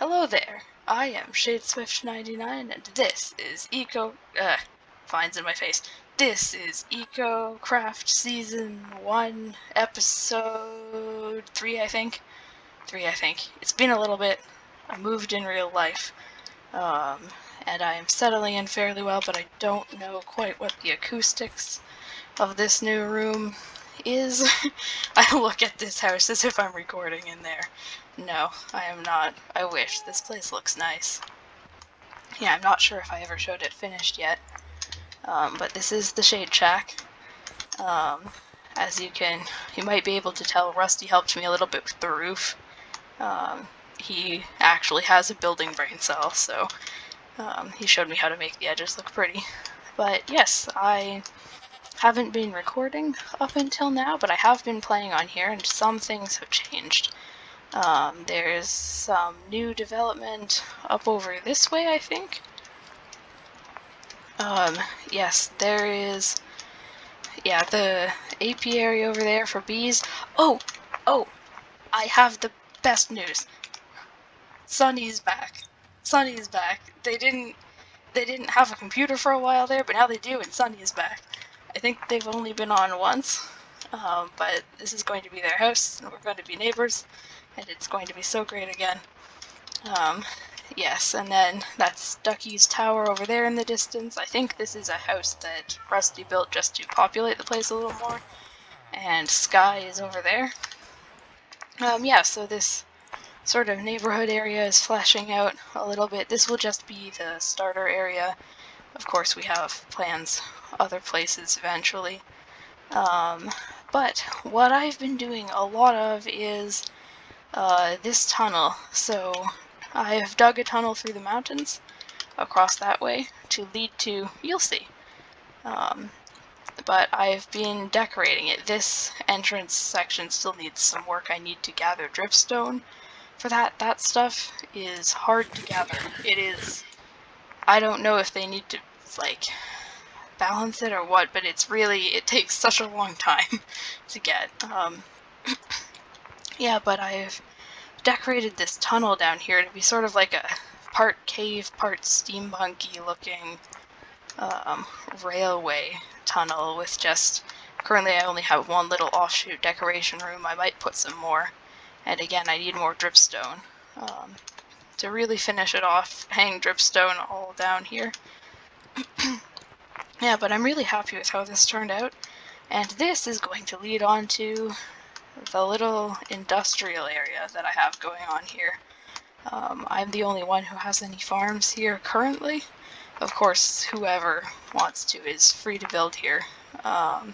Hello there, I am ShadeSwift99 and this is Finds in my face. This is Ecocraft Season 1, Episode 3, I think. It's been a little bit. I moved in real life, and I am settling in fairly well, but I don't know quite what the acoustics of this new room is. I look at this house as if I'm recording in there. No, I am not. I wish. This place looks nice. Yeah, I'm not sure if I ever showed it finished yet. But this is the Shade Shack. As you might be able to tell, Rusty helped me a little bit with the roof. He actually has a building brain cell, so he showed me how to make the edges look pretty. But yes, I haven't been recording up until now, but I have been playing on here, and some things have changed. There's some new development up over this way, I think. Yes, there is, yeah, the apiary over there for bees. Oh, I have the best news. Sunny's back. They didn't have a computer for a while there, but now they do, and Sunny is back. I think they've only been on once, but this is going to be their house, and we're going to be neighbors, and it's going to be so great again. Yes, and then that's Ducky's tower over there in the distance. I think this is a house that Rusty built just to populate the place a little more, and Sky is over there. Yeah, so this sort of neighborhood area is fleshing out a little bit. This will just be the starter area. Of course, we have plans other places eventually. But what I've been doing a lot of is this tunnel. So I've dug a tunnel through the mountains across that way to lead to, you'll see. But I've been decorating it. This entrance section still needs some work. I need to gather dripstone for that. That stuff is hard to gather. It is, I don't know if they need to, like, balance it or what, but it takes such a long time to get. Yeah, but I've decorated this tunnel down here to be sort of like a part cave, part steampunky looking railway tunnel with just, currently I only have one little offshoot decoration room. I might put some more, and again I need more dripstone to really finish it off, hang dripstone all down here. Yeah, but I'm really happy with how this turned out, and this is going to lead on to the little industrial area that I have going on here. I'm the only one who has any farms here currently. Of course, whoever wants to is free to build here. And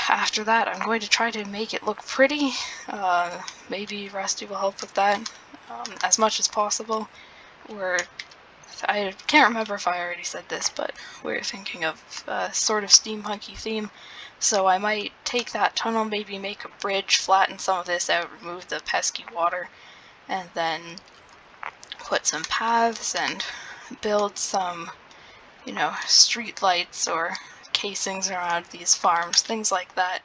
after that, I'm going to try to make it look pretty. Maybe Rusty will help with that as much as possible. I can't remember if I already said this, but we're thinking of a sort of steampunky theme. So I might take that tunnel, maybe make a bridge, flatten some of this out, remove the pesky water, and then put some paths and build some, street lights or casings around these farms, things like that.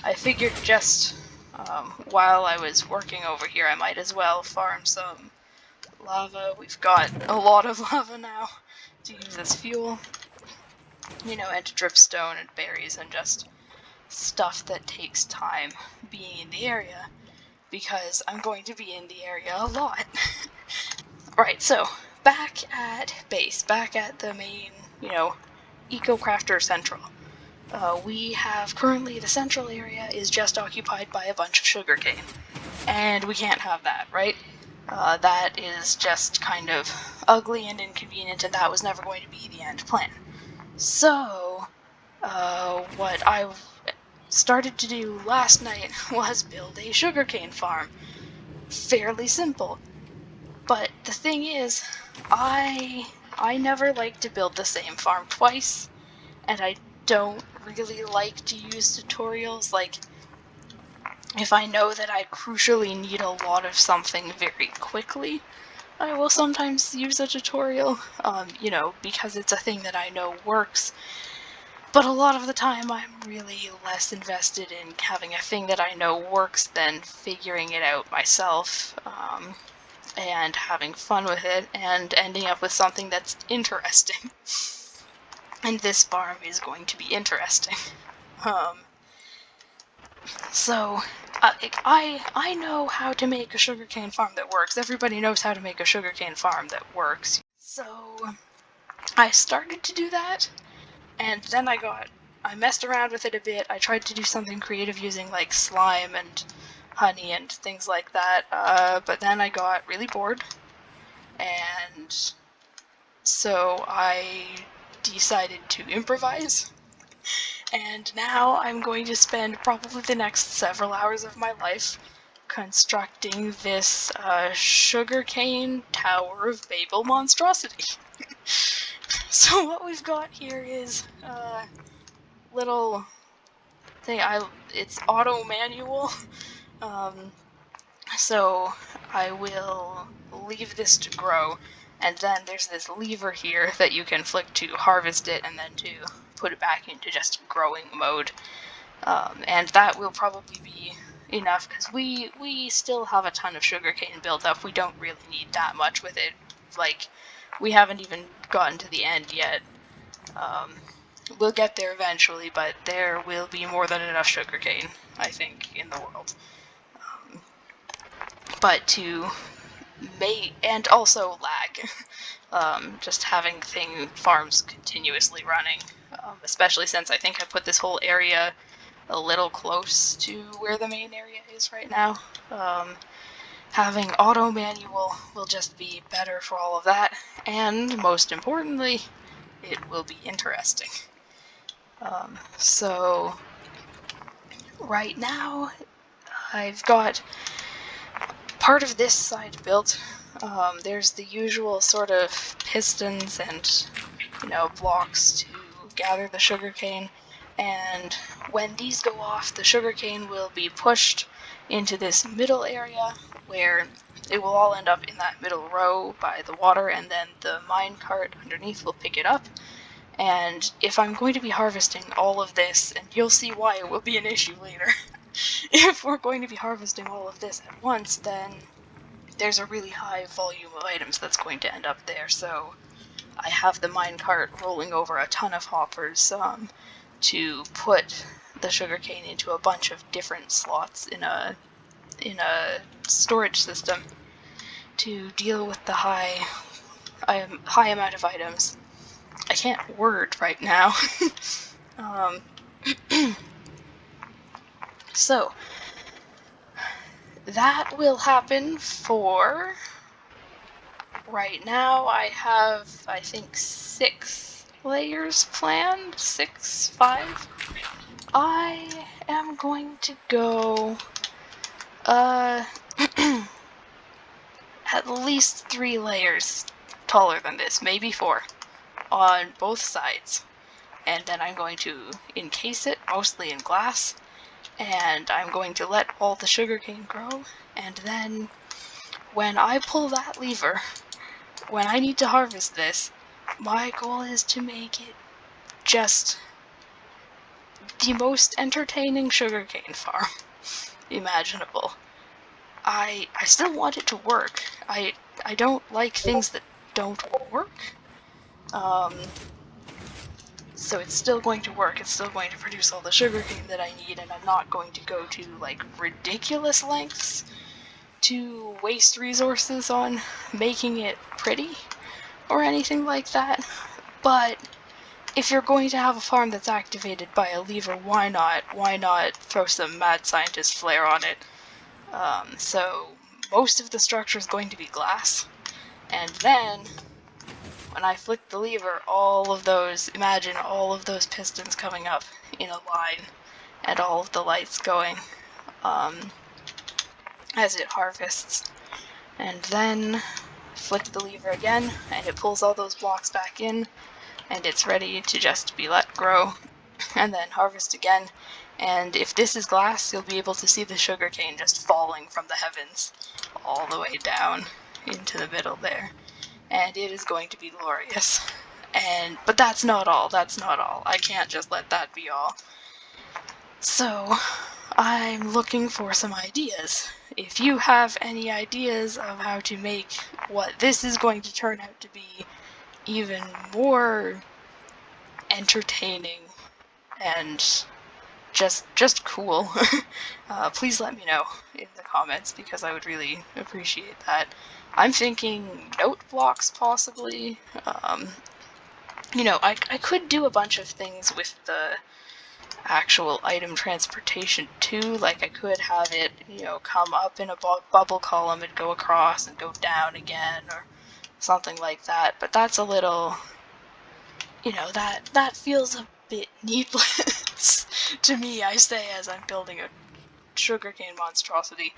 I figured just while I was working over here, I might as well farm some lava. We've got a lot of lava now to use as fuel, and dripstone and berries and just stuff that takes time being in the area, because I'm going to be in the area a lot. Right, so back at base, back at the main, Ecocrafter Central. We have currently, the central area is just occupied by a bunch of sugarcane, and we can't have that, right? That is just kind of ugly and inconvenient, and that was never going to be the end plan. So, what I started to do last night was build a sugarcane farm. Fairly simple. But the thing is, I never like to build the same farm twice, and I don't really like to use tutorials. Like, if I know that I crucially need a lot of something very quickly, I will sometimes use a tutorial, because it's a thing that I know works. But a lot of the time I'm really less invested in having a thing that I know works than figuring it out myself, and having fun with it and ending up with something that's interesting. And this farm is going to be interesting. So I know how to make a sugarcane farm that works. Everybody knows how to make a sugarcane farm that works. So I started to do that, and then I messed around with it a bit. I tried to do something creative using like slime and honey and things like that, but then I got really bored, and so I decided to improvise. And now I'm going to spend probably the next several hours of my life constructing this sugarcane Tower of Babel monstrosity. So what we've got here is a little thing. It's auto manual. So I will leave this to grow, and then there's this lever here that you can flick to harvest it and then to put it back into just growing mode. And that will probably be enough, because we still have a ton of sugarcane built up. We don't really need that much with it. Like, we haven't even gotten to the end yet. We'll get there eventually, but there will be more than enough sugarcane, I think, in the world. But to make, and also lag, just having farms continuously running, especially since I think I put this whole area a little close to where the main area is right now. Having auto manual will just be better for all of that, and most importantly, it will be interesting. So right now I've got part of this side built. There's the usual sort of pistons and, blocks to gather the sugarcane, and when these go off, the sugarcane will be pushed into this middle area where it will all end up in that middle row by the water, and then the mine cart underneath will pick it up. And if I'm going to be harvesting all of this, and you'll see why it will be an issue later, if we're going to be harvesting all of this at once, then there's a really high volume of items that's going to end up there. So I have the minecart rolling over a ton of hoppers to put the sugarcane into a bunch of different slots in a storage system to deal with the high amount of items. I can't word right now. So that will happen for right now. I have, I think, 6 layers planned. 5. I am going to go at least 3 layers taller than this, maybe 4, on both sides. And then I'm going to encase it, mostly in glass, and I'm going to let all the sugarcane grow, and then when I pull that lever, when I need to harvest this, my goal is to make it just the most entertaining sugarcane farm imaginable. I still want it to work. I don't like things that don't work. So it's still going to work. It's still going to produce all the sugarcane that I need, and I'm not going to go to like ridiculous lengths to waste resources on making it pretty or anything like that. But if you're going to have a farm that's activated by a lever, why not? Why not throw some mad scientist flair on it? So most of the structure is going to be glass, and then when I flick the lever, imagine all of those pistons coming up in a line, and all of the lights going as it harvests. And then flick the lever again, and it pulls all those blocks back in, and it's ready to just be let grow, and then harvest again. And if this is glass, you'll be able to see the sugarcane just falling from the heavens all the way down into the middle there. And it is going to be glorious. But that's not all. That's not all. I can't just let that be all. So I'm looking for some ideas. If you have any ideas of how to make what this is going to turn out to be even more entertaining and just cool, please let me know in the comments, because I would really appreciate that. I'm thinking note blocks, possibly. I could do a bunch of things with the actual item transportation too. Like, I could have it, come up in a bubble column and go across and go down again, or something like that. But that's a little, that feels a bit needless to me, I say, as I'm building a sugarcane monstrosity.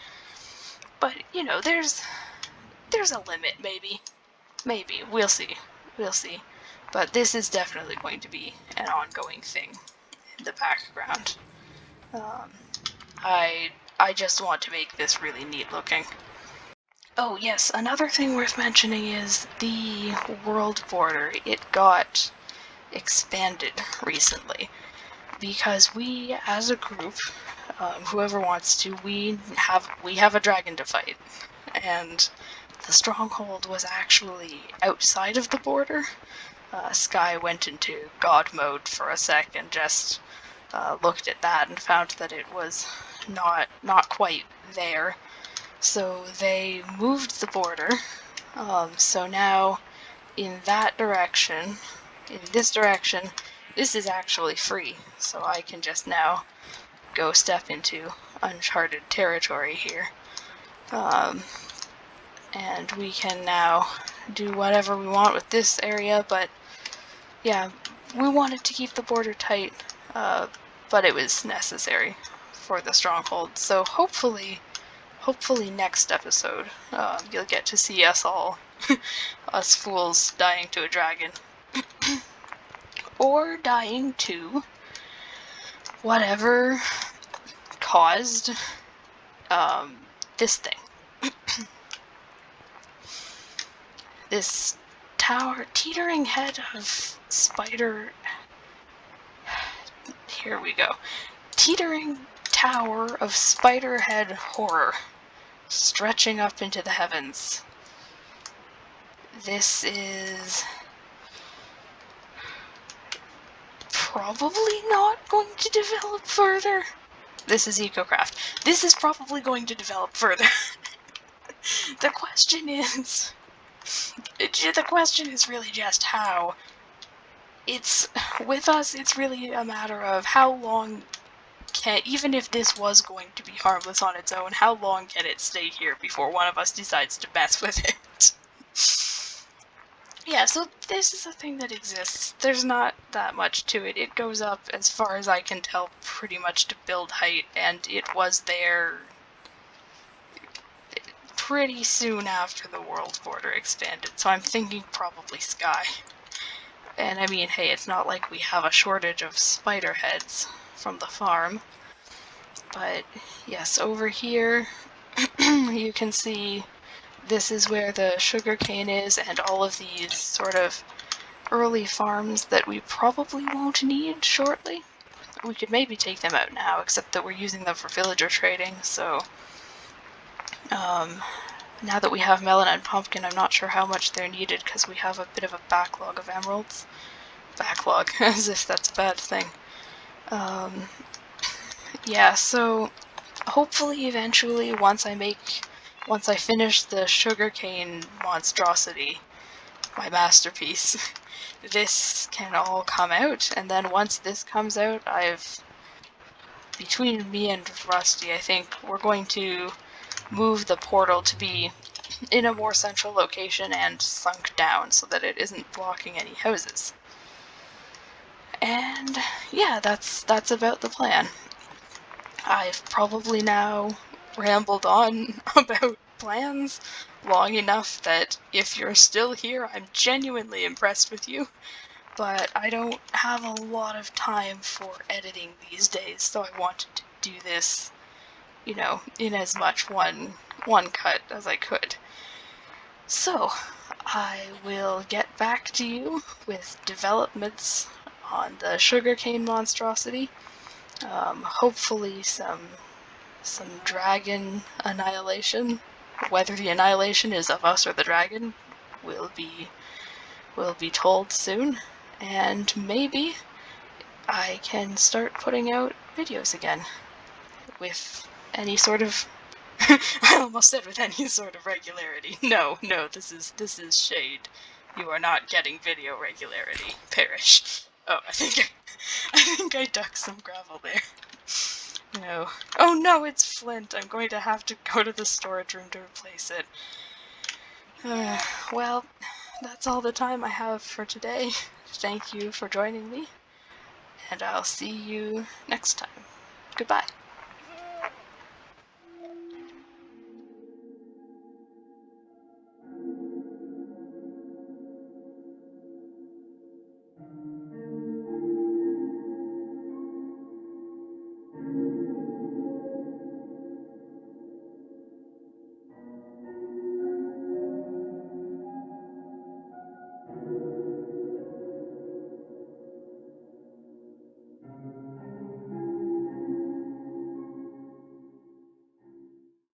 But, there's a limit, maybe. Maybe. We'll see. We'll see. But this is definitely going to be an ongoing thing in the background. I just want to make this really neat looking. Oh yes, another thing worth mentioning is the world border. It got expanded recently because we, as a group, whoever wants to, we have a dragon to fight, and the stronghold was actually outside of the border. Sky went into God mode for a sec and just looked at that and found that it was not quite there. So they moved the border. So now in that direction, in this direction, this is actually free. So I can just now go step into uncharted territory here. And we can now do whatever we want with this area, but yeah, we wanted to keep the border tight, but it was necessary for the stronghold. So hopefully next episode, you'll get to see us all, us fools, dying to a dragon. Or dying to whatever caused this thing. This teetering head of spider... Here we go. Teetering tower of spider head horror, stretching up into the heavens. This is probably not going to develop further. This is Ecocraft. This is probably going to develop further. The question is really just how. With us, it's really a matter of how long even if this was going to be harmless on its own, how long can it stay here before one of us decides to mess with it? Yeah, so this is a thing that exists. There's not that much to it. It goes up, as far as I can tell, pretty much to build height, and it was there pretty soon after the world border expanded, so I'm thinking probably Sky. And I mean, hey, it's not like we have a shortage of spider heads from the farm. But yes, over here you can see this is where the sugarcane is, and all of these sort of early farms that we probably won't need shortly. We could maybe take them out now, except that we're using them for villager trading, so now that we have melon and pumpkin, I'm not sure how much they're needed because we have a bit of a backlog of emeralds. Backlog, as if that's a bad thing. Yeah, so hopefully eventually, once I finish the sugarcane monstrosity, my masterpiece, this can all come out, and then once this comes out, between me and Rusty, I think we're going to move the portal to be in a more central location and sunk down so that it isn't blocking any houses. And yeah, that's about the plan. I've probably now rambled on about plans long enough that if you're still here, I'm genuinely impressed with you. But I don't have a lot of time for editing these days, so I wanted to do this, in as much one cut as I could. So, I will get back to you with developments on the sugarcane monstrosity. Hopefully some dragon annihilation. Whether the annihilation is of us or the dragon will be told soon, and maybe I can start putting out videos again with any sort of I almost said with any sort of regularity. No, this is shade. You are not getting video regularity. Perish. Oh, I think I ducked some gravel there. No. Oh no, it's flint. I'm going to have to go to the storage room to replace it. Well, that's all the time I have for today. Thank you for joining me, and I'll see you next time. Goodbye.